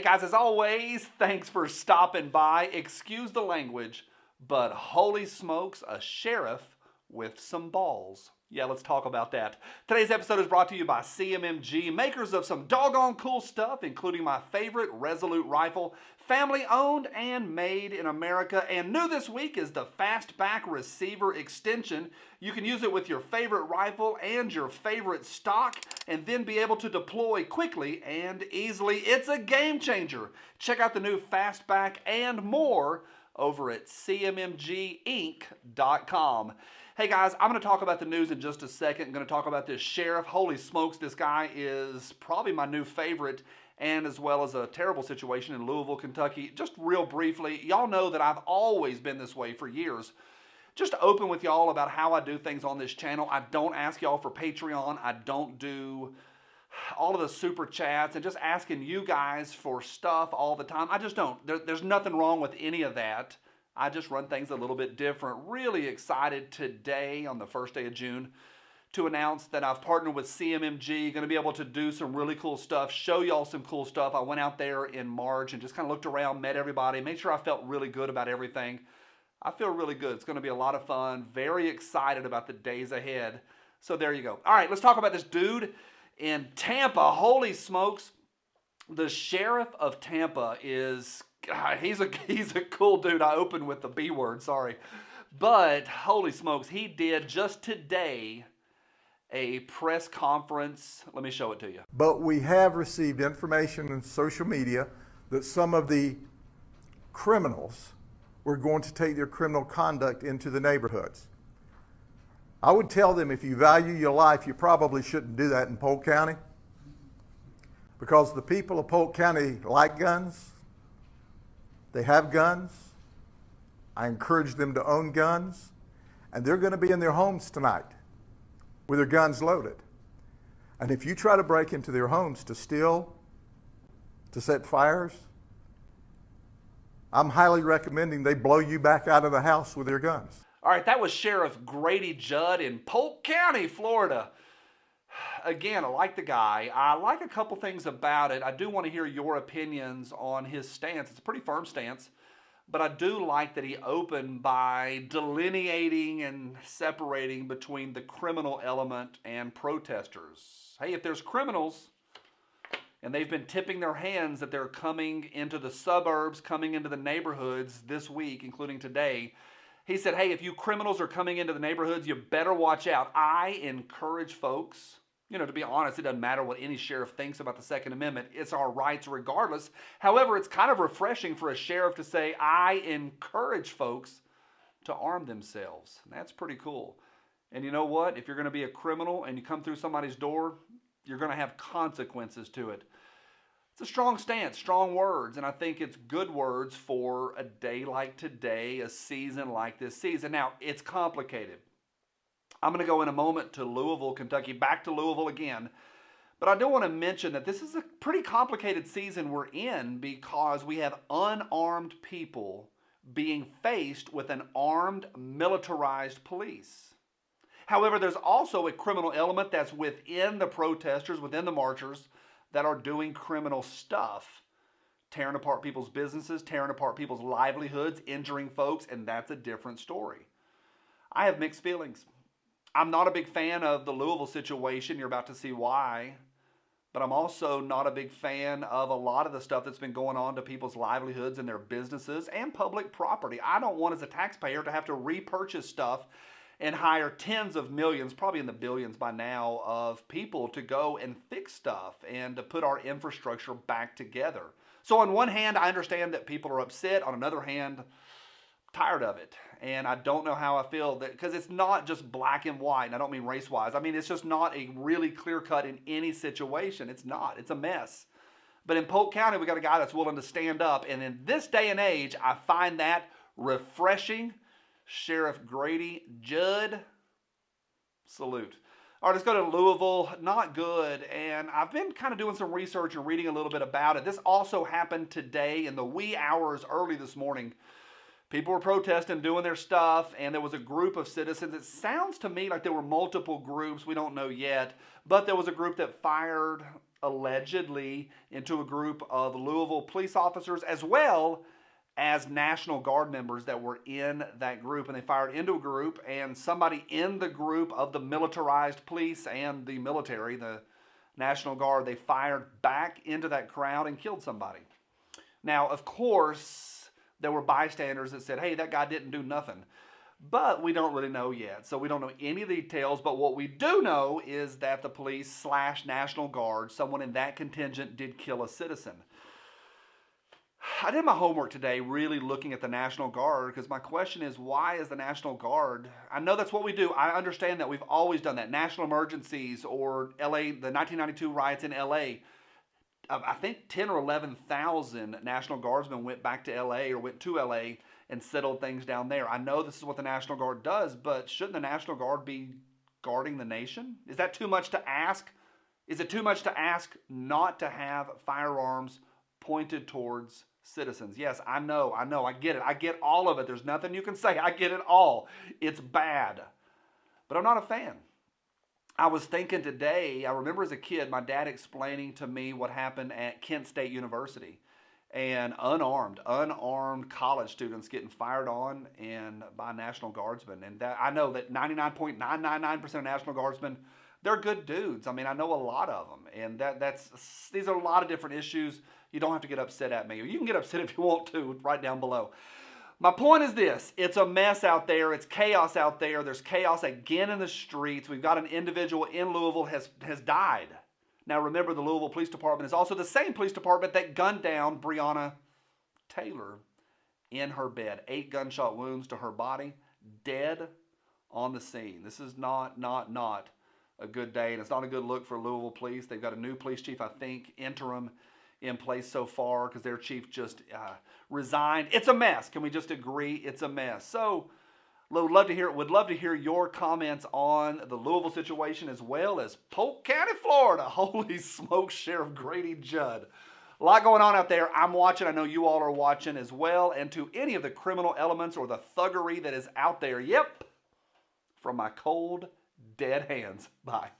Hey guys, as always, thanks for stopping by. Excuse the language, but holy smokes, a sheriff with some balls. Yeah, let's talk about that. Today's episode is brought to you by CMMG, makers of some doggone cool stuff, including my favorite Resolute rifle, family owned and made in America. And new this week is the Fastback receiver extension. You can use it with your favorite rifle and your favorite stock, and then be able to deploy quickly and easily. It's a game changer. Check out the new Fastback and more over at CMMGinc.com. Hey guys, I'm going to talk about the news in just a second. I'm going to talk about this sheriff. Holy smokes, this guy is probably my new favorite, and as well as a terrible situation in Louisville, Kentucky. Just real briefly, y'all know that I've always been this way for years. Just open with y'all about how I do things on this channel. I don't ask y'all for Patreon. I don't do all of the super chats and just asking you guys for stuff all the time. I just don't. There's nothing wrong with any of that. I just run things a little bit different. Really excited today on the first day of June to announce that I've partnered with CMMG. Going to be able to do some really cool stuff, show y'all some cool stuff. I went out there in March and just kind of looked around, met everybody, made sure I felt really good about everything. I feel really good. It's going to be a lot of fun. Very excited about the days ahead. So there you go. All right, let's talk about this dude in Tampa. Holy smokes. The sheriff of Tampa is, God, he's a cool dude. I opened with the B word, sorry. But holy smokes, he did just today a press conference. Let me show it to you. But we have received information in social media that some of the criminals were going to take their criminal conduct into the neighborhoods. I would tell them, if you value your life, you probably shouldn't do that in Polk County, because the people of Polk County like guns. They have guns. I encourage them to own guns, and they're going to be in their homes tonight with their guns loaded. And if you try to break into their homes to steal, to set fires, I'm highly recommending they blow you back out of the house with their guns. All right, that was Sheriff Grady Judd in Polk County, Florida. Again, I like the guy. I like a couple things about it. I do want to hear your opinions on his stance. It's a pretty firm stance, but I do like that he opened by delineating and separating between the criminal element and protesters. Hey, if there's criminals and they've been tipping their hands that they're coming into the suburbs, coming into the neighborhoods this week, including today, he said, hey, if you criminals are coming into the neighborhoods, you better watch out. I encourage folks, to be honest, it doesn't matter what any sheriff thinks about the Second Amendment. It's our rights regardless. However, it's kind of refreshing for a sheriff to say, I encourage folks to arm themselves. And that's pretty cool. And you know what? If you're going to be a criminal and you come through somebody's door, you're going to have consequences to it. It's a strong stance, strong words, and I think it's good words for a day like today, a season like this season. Now, it's complicated. I'm going to go in a moment to Louisville, Kentucky, back to Louisville again. But I do want to mention that this is a pretty complicated season we're in, because we have unarmed people being faced with an armed, militarized police. However, there's also a criminal element that's within the protesters, within the marchers, that are doing criminal stuff, tearing apart people's businesses, tearing apart people's livelihoods, injuring folks, and that's a different story. I have mixed feelings. I'm not a big fan of the Louisville situation. You're about to see why. But I'm also not a big fan of a lot of the stuff that's been going on to people's livelihoods and their businesses and public property. I don't want, as a taxpayer, to have to repurchase stuff and hire tens of millions, probably in the billions by now, of people to go and fix stuff and to put our infrastructure back together. So on one hand, I understand that people are upset. On another hand, tired of it. And I don't know how I feel, that because it's not just black and white, and I don't mean race-wise. I mean, it's just not a really clear-cut in any situation. It's not. It's a mess. But in Polk County, we got a guy that's willing to stand up. And in this day and age, I find that refreshing. Sheriff Grady Judd, salute. All right, let's go to Louisville. Not good. And I've been kind of doing some research and reading a little bit about it. This also happened today in the wee hours early this morning. People were protesting, doing their stuff, and there was a group of citizens. It sounds to me like there were multiple groups. We don't know yet. But there was a group that fired allegedly into a group of Louisville police officers as well as National Guard members that were in that group. And they fired into a group, and somebody in the group of the militarized police and the military, the National Guard, they fired back into that crowd and killed somebody. Now, of course, there were bystanders that said, hey, that guy didn't do nothing. But we don't really know yet. So we don't know any of the details. But what we do know is that the police / National Guard, someone in that contingent, did kill a citizen. I did my homework today really looking at the National Guard, because my question is, why is the National Guard? I know that's what we do. I understand that. We've always done that. National emergencies, or LA, the 1992 riots in LA. I think 10 or 11,000 National Guardsmen went back to LA or went to LA and settled things down there. I know this is what the National Guard does, but shouldn't the National Guard be guarding the nation? Is that too much to ask? Is it too much to ask not to have firearms pointed towards citizens? Yes, I know, I get it. I get all of it. There's nothing you can say. I get it all. It's bad. But I'm not a fan. I was thinking today, I remember as a kid, my dad explaining to me what happened at Kent State University. And unarmed college students getting fired on and by National Guardsmen. And that, I know that 99.999% of National Guardsmen, they're good dudes. I mean, I know a lot of them. And these are a lot of different issues. You don't have to get upset at me. You can get upset if you want to, right down below. My point is this: it's a mess out there. It's chaos out there. There's chaos again in the streets. We've got an individual in Louisville has died. Now remember, the Louisville Police Department is also the same police department that gunned down Breonna Taylor in her bed. 8 gunshot wounds to her body, dead on the scene. This is not a good day, and it's not a good look for Louisville Police. They've got a new police chief, I think, interim in place so far, because their chief just resigned. It's a mess. Can we just agree it's a mess? So would love to hear your comments on the Louisville situation, as well as Polk County, Florida. Holy smokes, Sheriff Grady Judd. A lot going on out there. I'm watching. I know you all are watching as well. And to any of the criminal elements or the thuggery that is out there, yep, from my cold, dead hands. Bye.